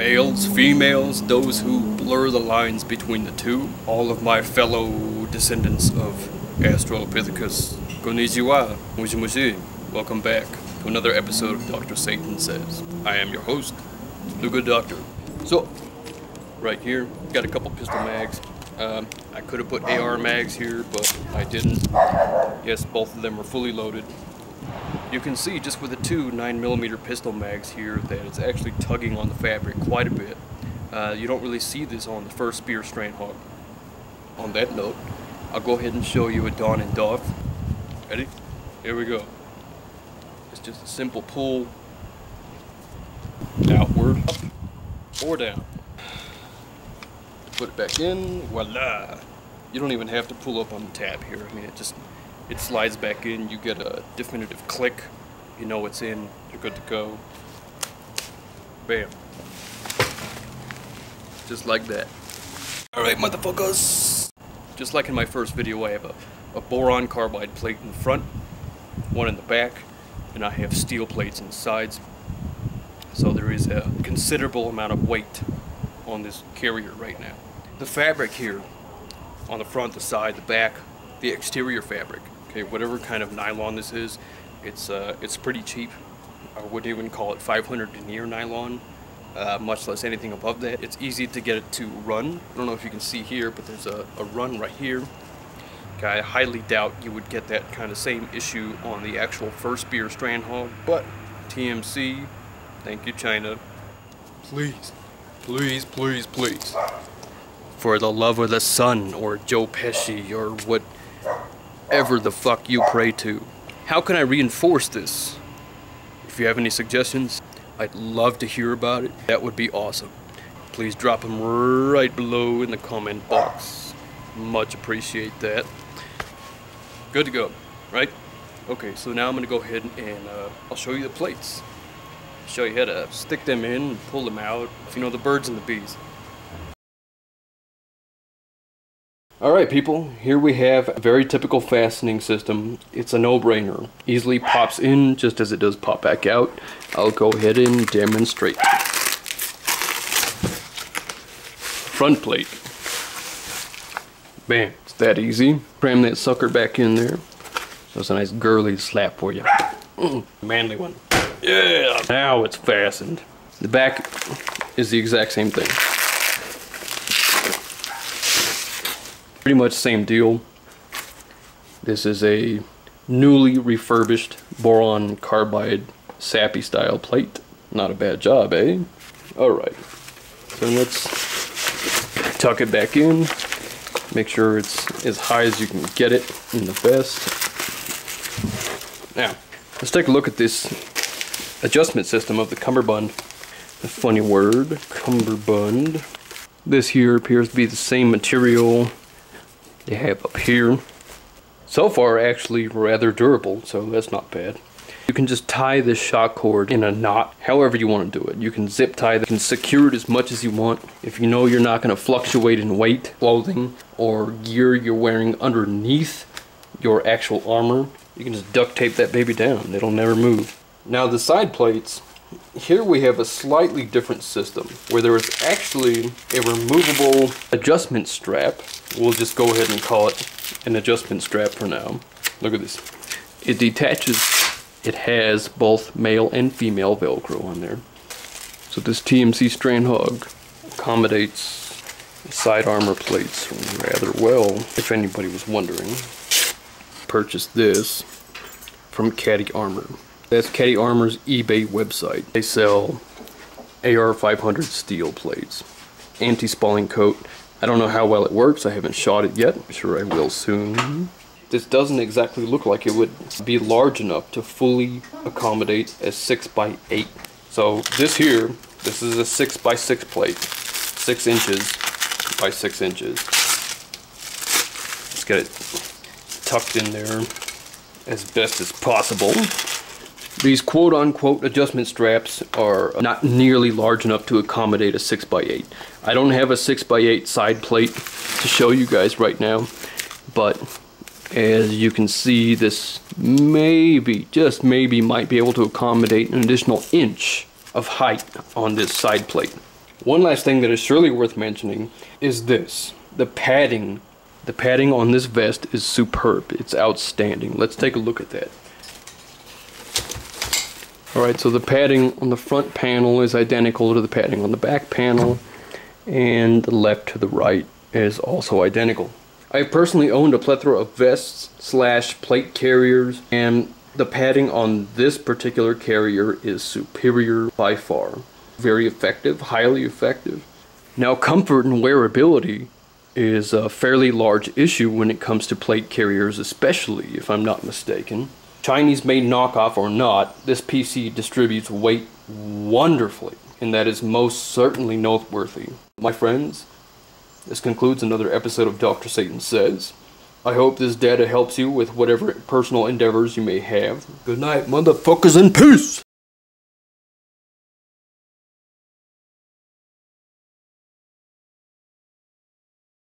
Males, females, those who blur the lines between the two, all of my fellow descendants of Australopithecus, konnichiwa, mushi mushi. Welcome back to another episode of Dr. Satan Says. I am your host, the good doctor. So, right here, got a couple pistol mags. I could have put AR mags here, but I didn't. Yes, both of them are fully loaded. You can see just with the two 9mm pistol mags here that it's actually tugging on the fabric quite a bit. You don't really see this on the first spear Strandhogg. On that note, I'll go ahead and show you a Dawn and Doff. Ready? Here we go. It's just a simple pull outward, up or down. Put it back in, voila! You don't even have to pull up on the tab here. I mean, it slides back in, you get a definitive click, you know it's in, you're good to go. Bam. Just like that. Alright, motherfuckers! Just like in my first video, I have a boron carbide plate in the front, one in the back, and I have steel plates in the sides. So there is a considerable amount of weight on this carrier right now. The fabric here, on the front, the side, the back, the exterior fabric, okay, whatever kind of nylon this is, it's pretty cheap. I wouldn't even call it 500 denier nylon, much less anything above that. It's easy to get it to run. I don't know if you can see here, but there's a run right here. Okay, I highly doubt you would get that kind of same issue on the actual first spear Strandhogg, but TMC, thank you China, please, please, please, please, for the love of the sun, or Joe Pesci, or whatever the fuck you pray to. How can I reinforce this? If you have any suggestions, I'd love to hear about it. That would be awesome. Please drop them right below in the comment box. Much appreciate that. Good to go, right? Okay, so now I'm gonna go ahead and I'll show you the plates. Show you how to stick them in and pull them out. If you know the birds and the bees. Alright people, here we have a very typical fastening system. It's a no-brainer. Easily pops in just as it does pop back out. I'll go ahead and demonstrate. Front plate. Bam, it's that easy. Cram that sucker back in there. So it's a nice girly slap for you. Manly one. Yeah, now it's fastened. The back is the exact same thing. Pretty much same deal. This is a newly refurbished boron carbide sappy style plate. Not a bad job, eh? Alright. So let's tuck it back in. Make sure it's as high as you can get it in the vest. Now, let's take a look at this adjustment system of the Cummerbund. A funny word, Cummerbund. This here appears to be the same material they have up here. So far actually rather durable, so that's not bad. You can just tie this shock cord in a knot however you want to do it. You can zip tie it, you can secure it as much as you want. If you know you're not going to fluctuate in weight, clothing, or gear you're wearing underneath your actual armor, you can just duct tape that baby down. It'll never move. Now the side plates, here we have a slightly different system where there is actually a removable adjustment strap. We'll just go ahead and call it an adjustment strap for now. Look at this. It detaches. It has both male and female Velcro on there. So this TMC Strandhogg accommodates the side armor plates rather well, if anybody was wondering. Purchased this from Caddy Armor. That's Caddy Armor's eBay website. They sell AR 500 steel plates. Anti-spalling coat. I don't know how well it works. I haven't shot it yet. I'm sure I will soon. This doesn't exactly look like it would be large enough to fully accommodate a 6x8. So this here, this is a 6x6 plate. 6 inches by 6 inches. Let's get it tucked in there as best as possible. These quote-unquote adjustment straps are not nearly large enough to accommodate a 6x8. I don't have a 6x8 side plate to show you guys right now, but as you can see, this maybe, just maybe, might be able to accommodate an additional inch of height on this side plate. One last thing that is surely worth mentioning is this. The padding. The padding on this vest is superb. It's outstanding. Let's take a look at that. Alright, so the padding on the front panel is identical to the padding on the back panel, and the left to the right is also identical. I personally owned a plethora of vests / plate carriers, and the padding on this particular carrier is superior by far. Very effective, highly effective. Now, comfort and wearability is a fairly large issue when it comes to plate carriers, especially if I'm not mistaken. Chinese made knockoff or not, this PC distributes weight wonderfully, and that is most certainly noteworthy. My friends, this concludes another episode of Dr. Satan Says. I hope this data helps you with whatever personal endeavors you may have. Good night, motherfuckers, and peace!